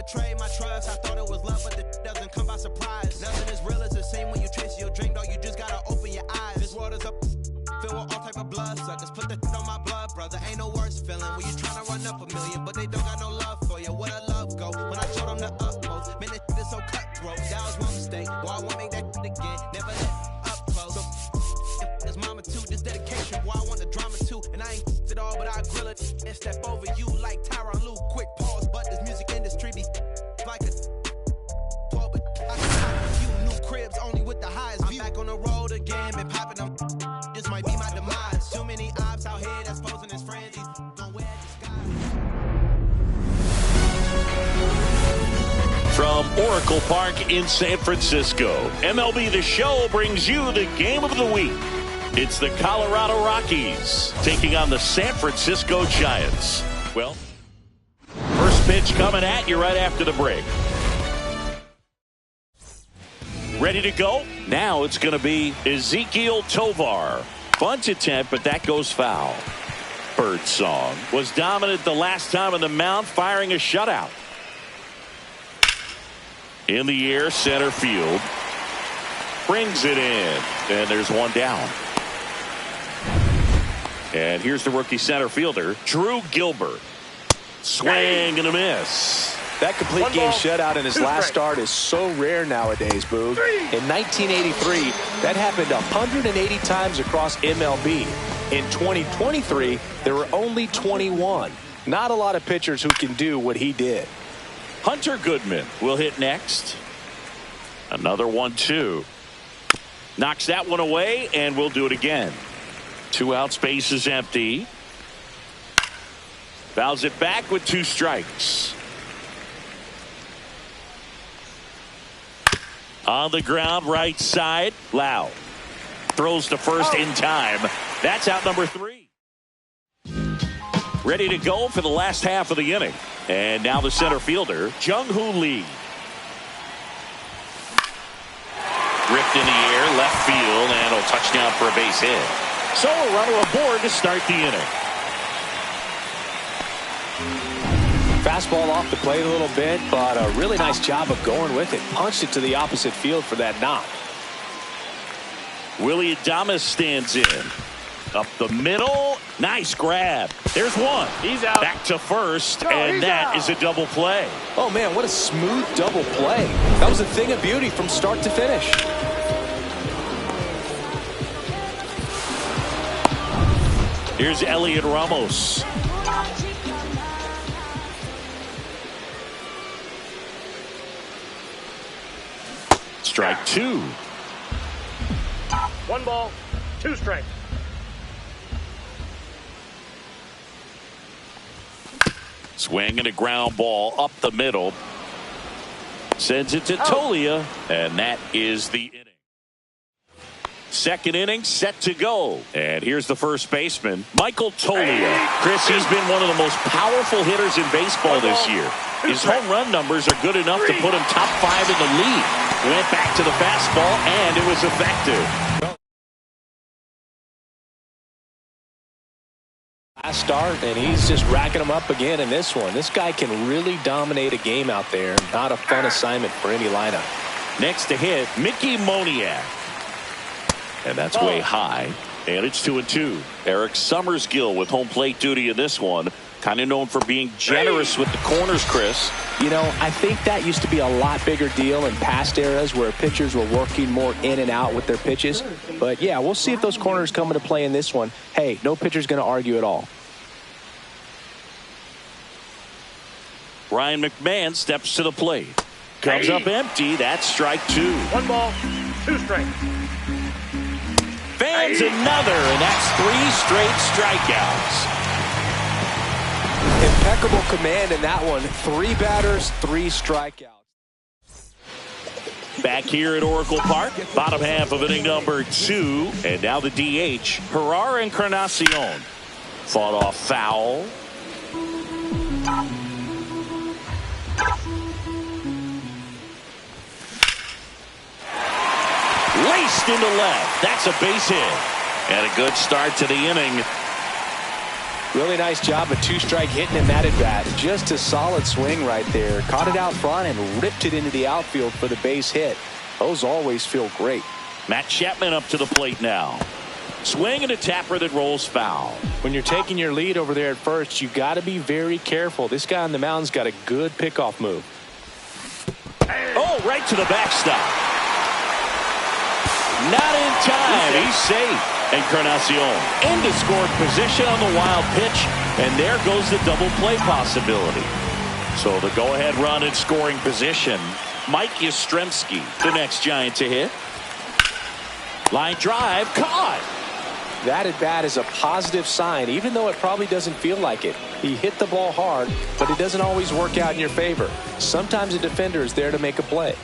betrayed my trust. I thought it was love, but the doesn't come by surprise. Nothing is real as the same when you chase your dream, dog. You just gotta open your eyes. This world is up, filled with all type of blood suckers. Put the on my blood, brother. Ain't no worse feeling when you tryna run up a million, but they don't got no love for you. Where the love go? When I showed them the utmost, man, this is so cutthroat. That was one mistake. Boy, I won't make that again. Never let up close. His mama too, this dedication. Boy, I want the drama too, and I ain't it all, but I grill it and step over you like Tyronn Lue. Quick pause, but this music industry be like a but I can find a few new cribs only with the highest view. I'm back on the road again, been popping them. This might be my demise. Too many ops out here that's posing as friends. He's gonna wear disguise. From Oracle Park in San Francisco, MLB The Show brings you the game of the week. It's the Colorado Rockies taking on the San Francisco Giants. Well, first pitch coming at you right after the break. Ready to go? Now it's going to be Ezequiel Tovar. Bunt attempt, but that goes foul. Birdsong was dominant the last time on the mound, firing a shutout. In the air, center field. Brings it in. And there's one down. And here's the rookie center fielder, Drew Gilbert. Swing and a miss. That complete game shutout in his last start is so rare nowadays, Boog. In 1983, that happened 180 times across MLB. In 2023, there were only 21. Not a lot of pitchers who can do what he did. Hunter Goodman will hit next. Another 1-2. Knocks that one away, and we'll do it again. 2 out, space is empty. Fouls it back with 2 strikes. On the ground, right side, Lau. Throws to first in time. That's out number 3. Ready to go for the last half of the inning. And now the center fielder, Jung-Hoo Lee. Ripped in the air, left field, and a touchdown for a base hit. So a runner aboard to start the inning. Fastball off the plate a little bit, but a really nice job of going with it. Punched it to the opposite field for that knock. Willy Adames stands in. Up the middle. Nice grab. There's one. He's out. Back to first, and that is a double play. Oh, man, what a smooth double play. That was a thing of beauty from start to finish. Here's Elliot Ramos. Strike 2. 1 ball, 2 strikes. Swing and a ground ball up the middle. Sends it to Toglia, and that is the inning. Second inning set to go. And here's the first baseman, Michael Toglia. Chris, he's been one of the most powerful hitters in baseball this year. His home run numbers are good enough to put him top 5 in the league. Went back to the fastball, and it was effective. Last start, and he's just racking them up again in this one. This guy can really dominate a game out there. Not a fun assignment for any lineup. Next to hit, Mickey Moniak. And that's way high. And it's 2-2. Eric Summersgill with home plate duty in this one. Kind of known for being generous with the corners, Chris. You know, I think that used to be a lot bigger deal in past eras where pitchers were working more in and out with their pitches. But, yeah, we'll see if those corners come into play in this one. Hey, no pitcher's going to argue at all. Ryan McMahon steps to the plate. Comes up empty. That's strike 2. 1 ball, 2 strikes. Fans another, and that's 3 straight strikeouts. Impeccable command in that one. 3 batters, 3 strikeouts. Back here at Oracle Park, bottom half of inning number 2. And now the DH, Jerar Encarnacion. Fought off foul. Laced into left. That's a base hit. And a good start to the inning. Really nice job of two-strike hitting him at bat. Just a solid swing right there. Caught it out front and ripped it into the outfield for the base hit. Those always feel great. Matt Chapman up to the plate now. Swing and a tapper that rolls foul. When you're taking your lead over there at first, you got to be very careful. This guy on the mound's got a good pickoff move. Oh, right to the backstop. Not in time. He's safe. Encarnacion into scoring position on the wild pitch, and there goes the double play possibility. So the go-ahead run in scoring position. Mike Yastrzemski, the next Giant to hit. Line drive, caught. That at bat is a positive sign, even though it probably doesn't feel like it. He hit the ball hard, but it doesn't always work out in your favor. Sometimes a defender is there to make a play.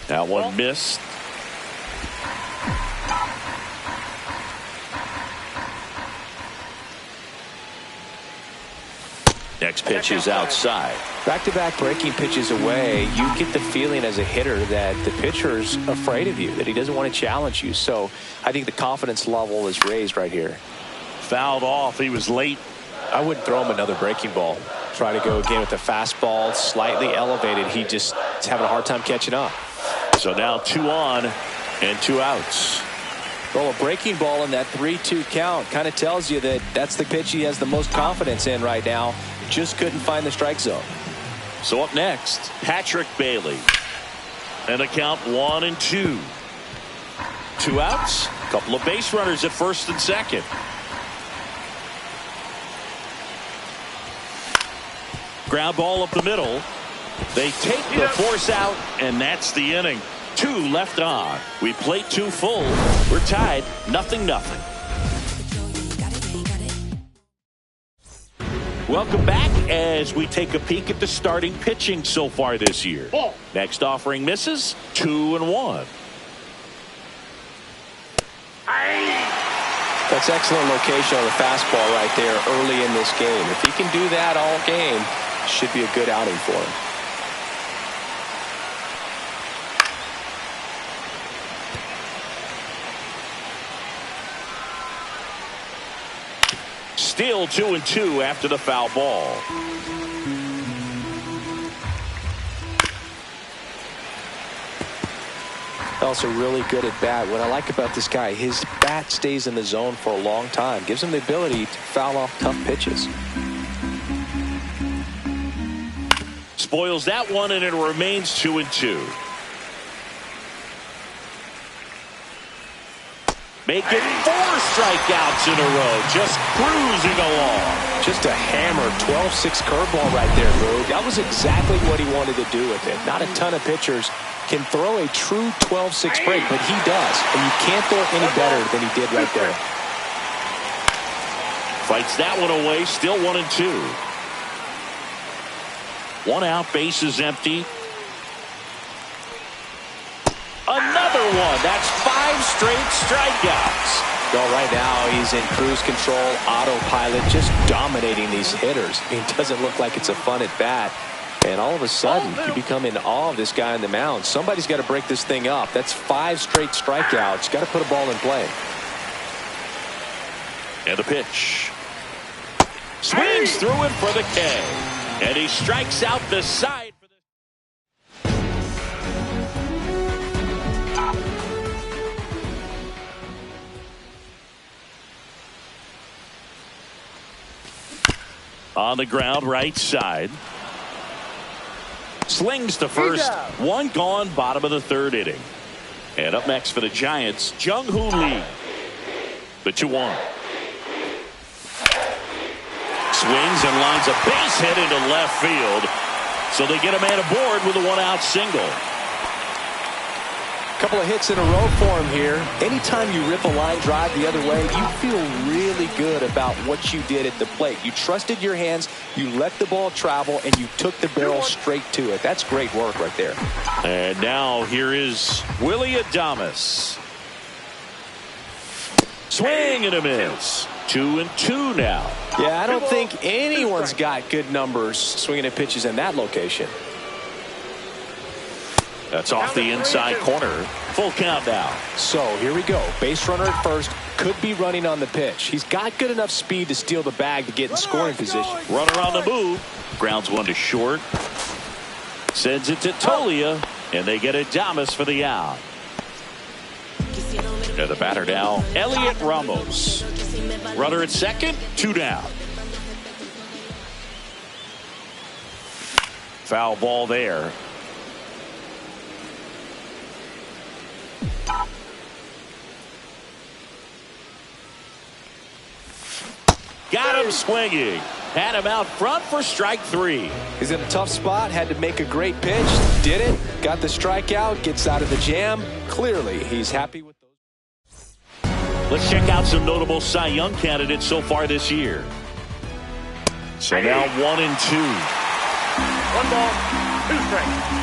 That one missed. Next pitch is outside. Back-to-back breaking pitches away, you get the feeling as a hitter that the pitcher's afraid of you, that he doesn't want to challenge you. So I think the confidence level is raised right here. Fouled off. He was late. I wouldn't throw him another breaking ball. Try to go again with the fastball, slightly elevated. He just is having a hard time catching up. So now 2 on and 2 outs. Well, a breaking ball in that 3-2 count kind of tells you that that's the pitch he has the most confidence in right now. Just couldn't find the strike zone. So up next, Patrick Bailey. And a count 1-2. 2 outs. A couple of base runners at first and second. Ground ball up the middle. They take the force out, and that's the inning. 2 left on. We played 2 full. We're tied 0-0. Welcome back as we take a peek at the starting pitching so far this year. Next offering misses. 2-1. That's excellent location on the fastball right there early in this game. If he can do that all game, should be a good outing for him. Still 2-2 after the foul ball. Also really good at bat. What I like about this guy, his bat stays in the zone for a long time. Gives him the ability to foul off tough pitches. Spoils that one, and it remains 2-2. Making 4 strikeouts in a row, just cruising along. Just a hammer 12-6 curveball right there, Boog. That was exactly what he wanted to do with it. Not a ton of pitchers can throw a true 12-6 break, but he does. And you can't throw it any better than he did right there. Fights that one away, still 1-2. 1 out, bases empty. Another one. That's 5 straight strikeouts. Well, right now he's in cruise control, autopilot, just dominating these hitters. It doesn't look like it's a fun at bat. And all of a sudden, you become in awe of this guy on the mound. Somebody's got to break this thing up. That's 5 straight strikeouts. Got to put a ball in play. And the pitch. Swings through it for the K. And he strikes out the side. On the ground, right side. Slings to first. 1 gone, bottom of the 3rd inning. And up next for the Giants, Jung-Hoo Lee. The 2-1. Swings and lines a base hit into left field. So they get a man aboard with a 1-out single. Couple of hits in a row for him here. Anytime you rip a line drive the other way, you feel really good about what you did at the plate. You trusted your hands, you let the ball travel, and you took the barrel straight to it. That's great work right there. And now here is Willy Adames. Swing and a miss. 2-2 now. Yeah, I don't think anyone's got good numbers swinging at pitches in that location. That's off the inside corner. Full count now. So here we go. Base runner at first, could be running on the pitch. He's got good enough speed to steal the bag to get in scoring position. Runner on the move. Grounds one to short. Sends it to Tolia, and they get Adames for the out. And the batter now, Elliot Ramos. Runner at second, 2 down. Foul ball there. Got him swinging. Had him out front for strike 3. He's in a tough spot, had to make a great pitch, did it, got the strikeout, gets out of the jam. Clearly, he's happy with those. Let's check out some notable Cy Young candidates so far this year. So now 1 and 2. 1 ball, 2 strikes.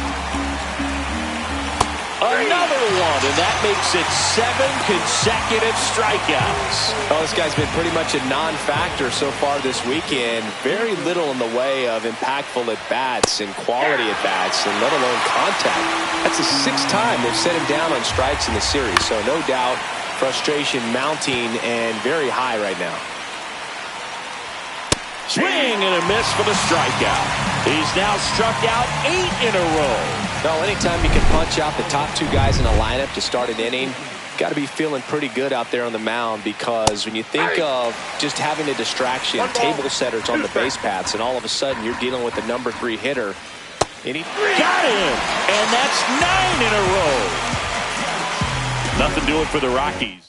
Another one, and that makes it 7 consecutive strikeouts. Well, this guy's been pretty much a non-factor so far this weekend. Very little in the way of impactful at-bats and quality at-bats, and let alone contact. That's the 6th time they've set him down on strikes in the series, so no doubt frustration mounting and very high right now. Swing and a miss for the strikeout. He's now struck out 8 in a row. Well, anytime you can punch out the top 2 guys in a lineup to start an inning, got to be feeling pretty good out there on the mound, because when you think of just having a distraction, table setters on the base paths, and all of a sudden you're dealing with the number 3 hitter. And he got him, and that's 9 in a row. Nothing doing for the Rockies.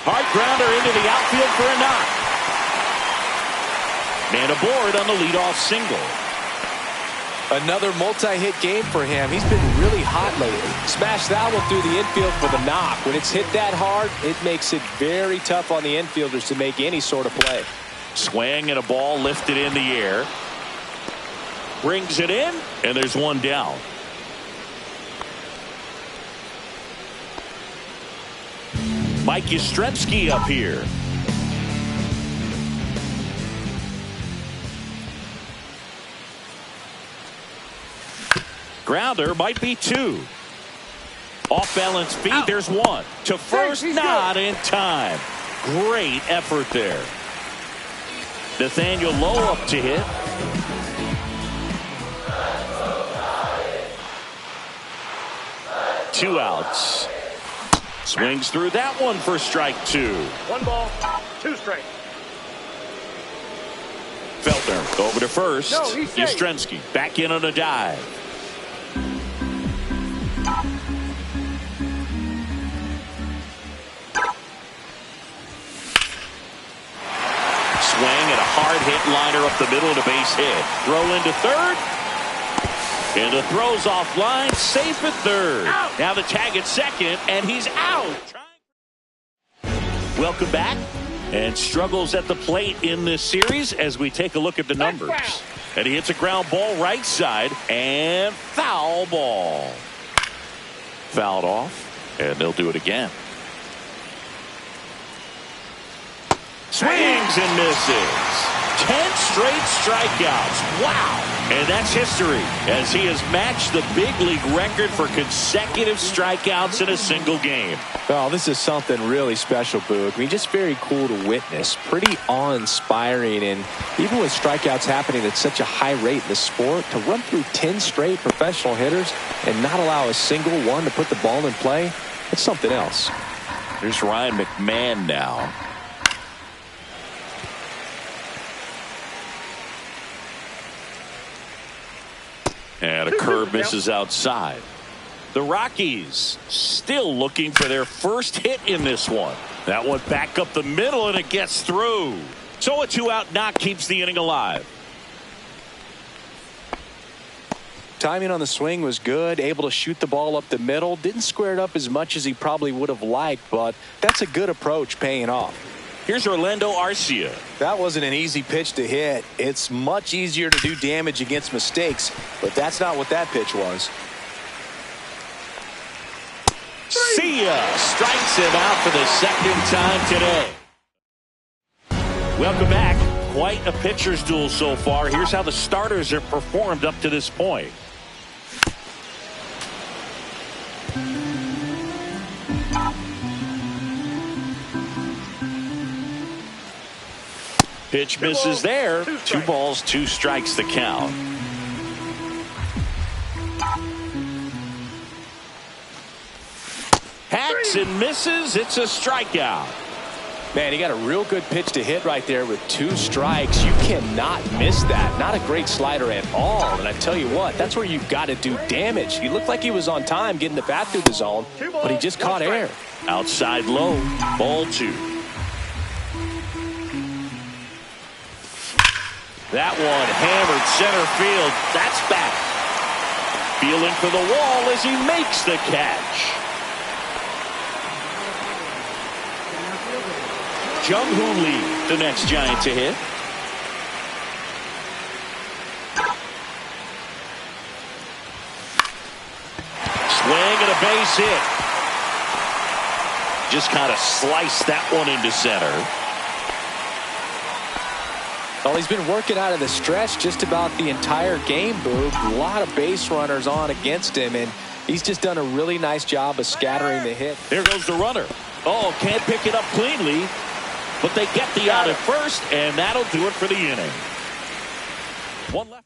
Hard grounder into the outfield for a knock. Man aboard on the leadoff single. Another multi-hit game for him. He's been really hot lately. Smash that one through the infield for the knock. When it's hit that hard, it makes it very tough on the infielders to make any sort of play. Swing and a ball lifted in the air. Brings it in, and there's 1 down. Mike Yastrzemski up here. Grounder might be 2. Off balance feet. There's 1 to first, not in time. Great effort there. Nathaniel Lowe up to hit. Two outs. Swings through that one for strike 2. 1 ball, 2 strikes. Feltner over to first. No, he's safe. Yastrzemski back in on a dive. Swing and a hard hit liner up the middle and a base hit. Throw into third. And the throw's offline, safe at third. Out. Now the tag at second, and he's out. Welcome back. And struggles at the plate in this series as we take a look at the numbers. And he hits a ground ball right side, and foul ball. Fouled off, and they'll do it again. Swings and misses. 10 straight strikeouts. Wow. And that's history, as he has matched the big league record for consecutive strikeouts in a single game. Well, this is something really special, Boog. I mean, just very cool to witness. Pretty awe-inspiring. And even with strikeouts happening at such a high rate in the sport, to run through 10 straight professional hitters and not allow a single one to put the ball in play, it's something else. Here's Ryan McMahon now. And a curve misses outside. The Rockies still looking for their first hit in this one. That one back up the middle, and it gets through. So a 2-out knock keeps the inning alive. Timing on the swing was good, able to shoot the ball up the middle. Didn't square it up as much as he probably would have liked, but that's a good approach paying off. Here's Orlando Arcia. That wasn't an easy pitch to hit. It's much easier to do damage against mistakes, but that's not what that pitch was. See ya! Strikes him out for the second time today. Welcome back. quite a pitcher's duel so far. Here's how the starters have performed up to this point. Pitch misses there. 2 balls, 2 strikes the count. Hacks and misses. It's a strikeout. Man, he got a real good pitch to hit right there with 2 strikes. You cannot miss that. Not a great slider at all. And I tell you what, that's where you've got to do damage. He looked like he was on time getting the bat through the zone, but he just caught air. Outside low, ball 2. That one hammered center field. That's back. Feeling for the wall as he makes the catch. Jung-Hoo Lee, the next Giant to hit. Swing and a base hit. Just kind of sliced that one into center. Well, he's been working out of the stretch just about the entire game, Boog. A lot of base runners on against him, and he's just done a really nice job of scattering the hit. There goes the runner. Oh, can't pick it up cleanly, but they get the out at first, and that'll do it for the inning. One left.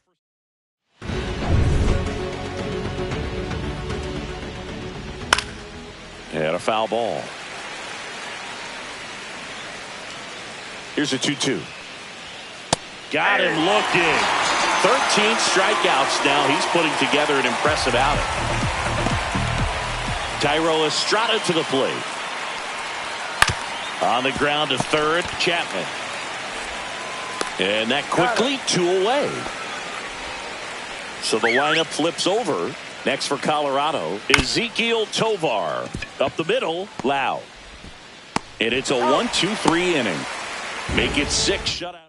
And a foul ball. Here's a 2-2. Got him looking. 13 strikeouts now. He's putting together an impressive outing. Thairo Estrada to the plate. On the ground to third, Chapman. And that quickly 2 away. So the lineup flips over. Next for Colorado, Ezequiel Tovar. Up the middle, Lau. And it's a 1-2-3 inning. Make it 6 shutout.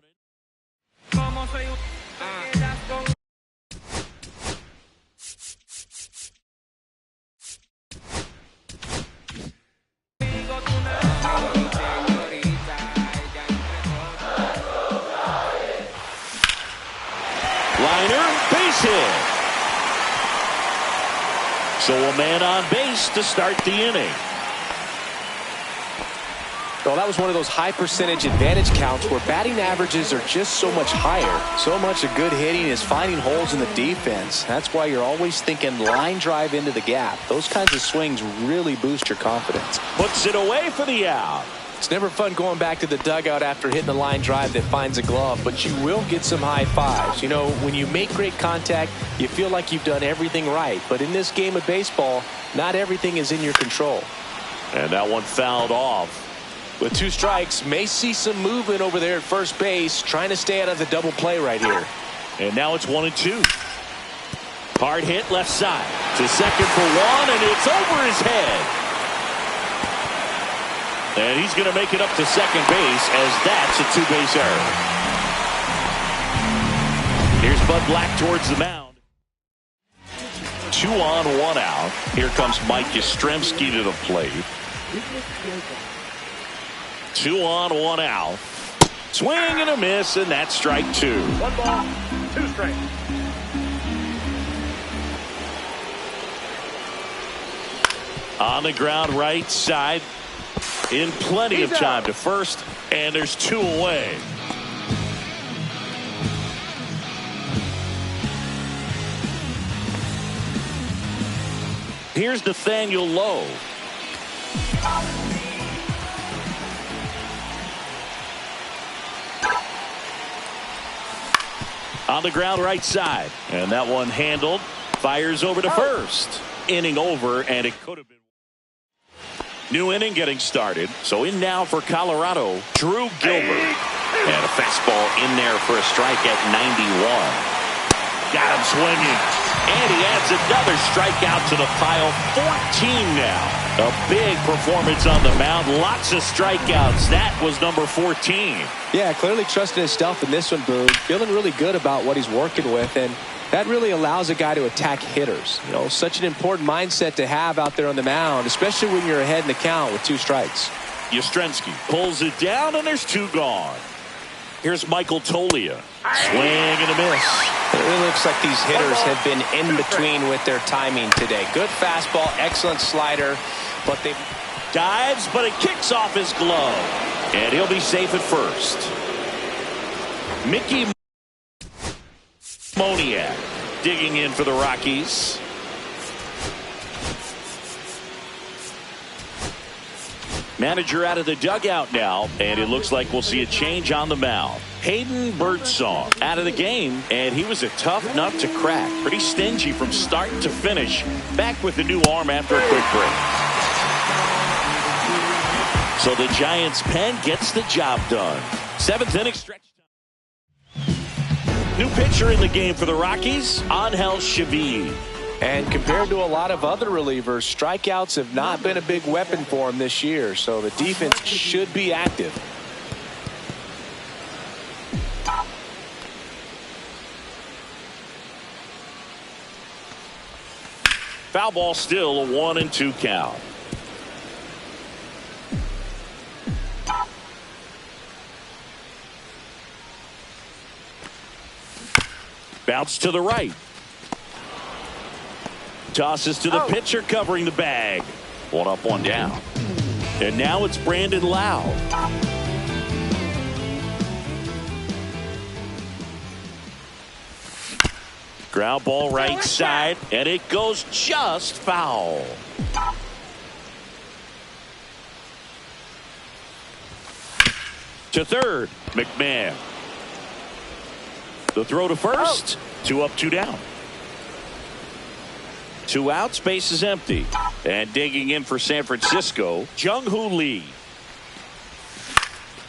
Liner, base hit. So a man on base to start the inning. Well, that was one of those high percentage advantage counts where batting averages are just so much higher. So much of good hitting is finding holes in the defense. That's why you're always thinking line drive into the gap. Those kinds of swings really boost your confidence. Puts it away for the out. It's never fun going back to the dugout after hitting the line drive that finds a glove, but you will get some high fives. You know, when you make great contact, you feel like you've done everything right. But in this game of baseball, not everything is in your control. And that one fouled off. With 2 strikes, may see some movement over there at first base, trying to stay out of the double play right here. And now it's 1-2. Hard hit left side. To second for 1, and it's over his head. And he's going to make it up to second base as that's a 2-base error. Here's Bud Black towards the mound. 2 on, 1 out. Here comes Mike Yastrzemski to the plate. 2 on, 1 out. Swing and a miss, and that's strike 2. 1 ball, 2 strikes. On the ground right side. In plenty of time to first, and there's 2 away. Here's Nathaniel Lowe. On the ground right side, and that one handled. Fires over to first. Inning over, and it could have been. New inning getting started. So in now for Colorado, Drew Gilbert. And a fastball in there for a strike at 91. Got him swinging. And he adds another strikeout to the pile. 14 now. A big performance on the mound. Lots of strikeouts. That was number 14. Yeah, clearly trusting his stuff in this one, Boog. Feeling really good about what he's working with. And that really allows a guy to attack hitters. You know, such an important mindset to have out there on the mound, especially when you're ahead in the count with 2 strikes. Yastrzemski pulls it down, and there's 2 gone. Here's Michael Toglia. Swing and a miss. It looks like these hitters have been in between with their timing today. Good fastball, excellent slider, but they dives, but it kicks off his glove. And he'll be safe at first. Mickey Moniak digging in for the Rockies. Manager out of the dugout now, and it looks like we'll see a change on the mound. Hayden Birdsong out of the game, and he was a tough nut to crack. Pretty stingy from start to finish. Back with the new arm after a quick break. So the Giants' pen gets the job done. 7th inning stretch. New pitcher in the game for the Rockies, Angel Chavez. And compared to a lot of other relievers, strikeouts have not been a big weapon for him this year, so the defense should be active. Foul ball still, a 1-2 count. Bounce to the right. Tosses to the pitcher covering the bag. One up, one down. And now it's Brandon Lowe. Ground ball right side, and it goes just foul. To third, McMahon. The throw to first. 2 up, 2 down. 2 outs, base is empty. And digging in for San Francisco, Jung-Hoo Lee.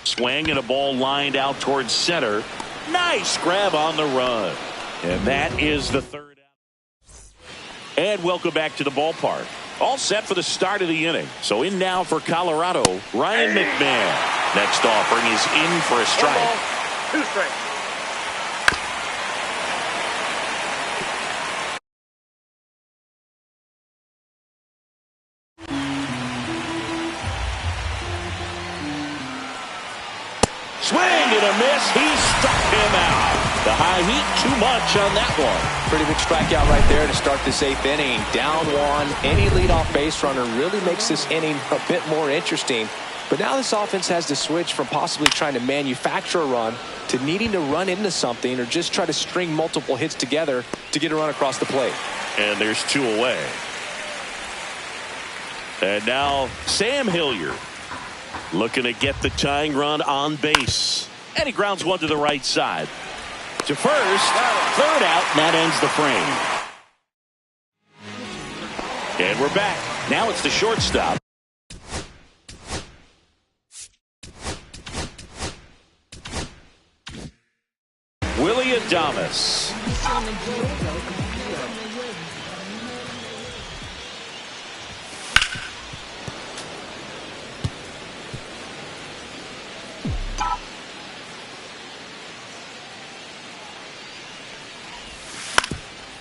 Swing and a ball lined out towards center. Nice grab on the run. And that is the 3rd out. And welcome back to the ballpark. All set for the start of the inning. So in now for Colorado, Ryan McMahon. Next offering is in for a strike. 2 strikes. Swing and a miss. He struck him out. The high heat, too much on that one. Pretty big strikeout right there to start this 8th inning. Down 1. Any leadoff base runner really makes this inning a bit more interesting. But now this offense has to switch from possibly trying to manufacture a run to needing to run into something or just try to string multiple hits together to get a run across the plate. And there's 2 away. And now Sam Hilliard looking to get the tying run on base. And he grounds one to the right side. To first, 3rd out, and that ends the frame. And we're back. Now it's the shortstop. Willy Adames.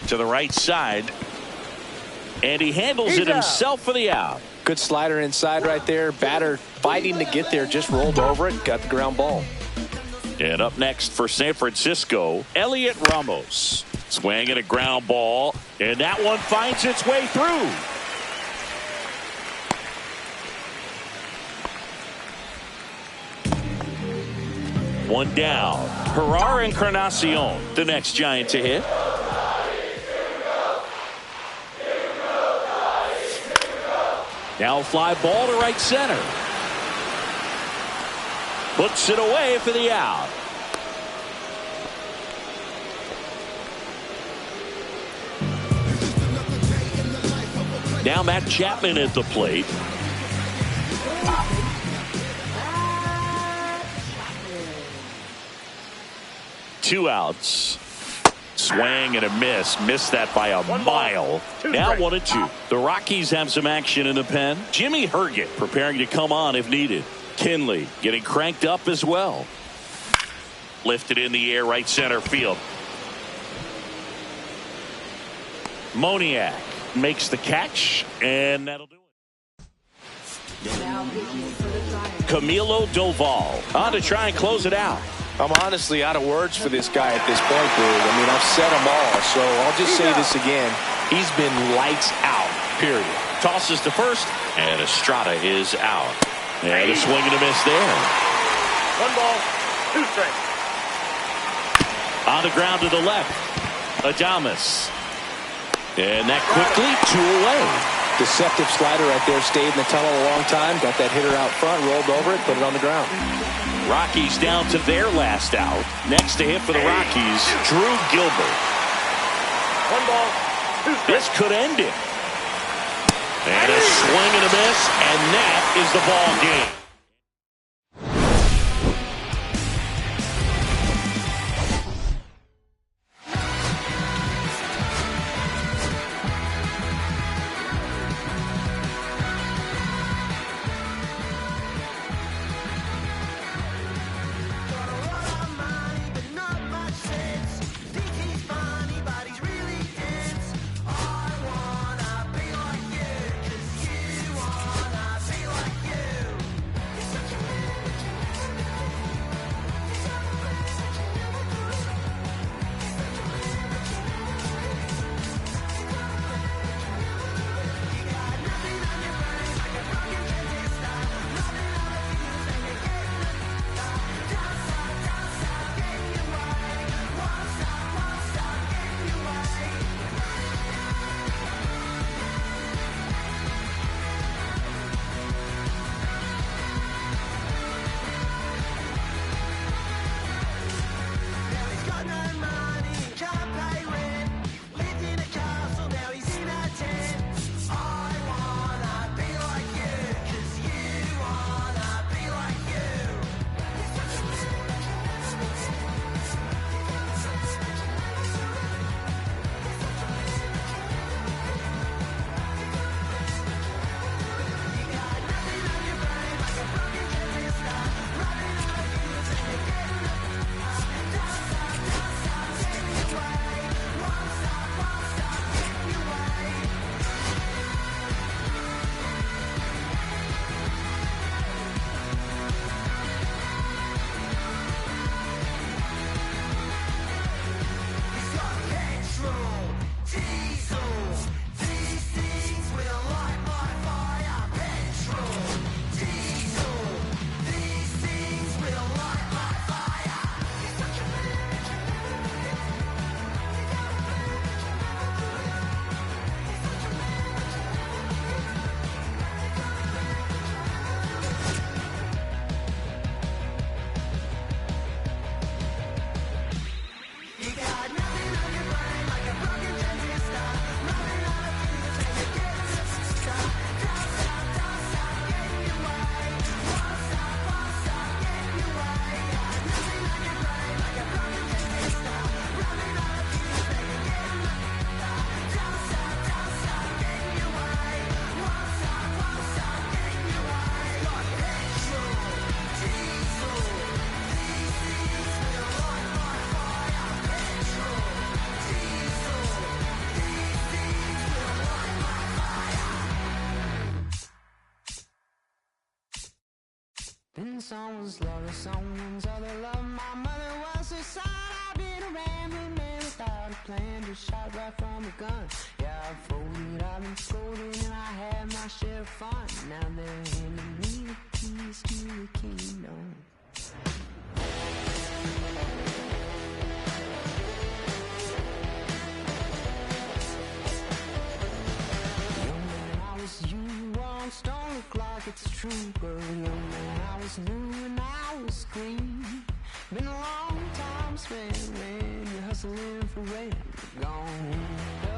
To the right side, and he handles it himself for the out. Good slider inside right there. Batter fighting to get there, just rolled over it, got the ground ball. And up next for San Francisco, Elliot Ramos. Swing and a ground ball, and that one finds its way through. One down. Gerard Encarnacion, the next Giant to hit. Now fly ball to right center. Puts it away for the out. Now Matt Chapman at the plate. Two outs. Swing and a miss. Missed that by a mile. Now 1-2. The Rockies have some action in the pen. Jimmy Herget preparing to come on if needed. Kinley getting cranked up as well. Lifted in the air right center field. Moniak makes the catch, and that'll do it. Camilo Doval on to try and close it out. I'm honestly out of words for this guy at this point, Boog. I mean, I've said them all, so I'll just say this again. He's been lights out, period. Tosses to first, and Estrada is out. And a swing and a miss there. 1 ball, 2 strikes. On the ground to the left, Adames. And that quickly 2 away. Deceptive slider right there. Stayed in the tunnel a long time. Got that hitter out front, rolled over it, put it on the ground. Rockies down to their last out. Next to hit for the Rockies, Drew Gilbert. 1 ball, 2 strikes. This could end it. And a swing and a miss, and that is the ball game. Been someone's love or someone's other love. My mother was her son. I've been a rambling man without a plan, just shot right from a gun. Yeah, I've folded, I've been scolded, and I had my share of fun. Now they're handing me the keys to the kingdom. Young man, I was you, once don't look like it's true, girl. Young man, I was new and I was green. Been a long time spent, man, you're hustling for rent. Gone.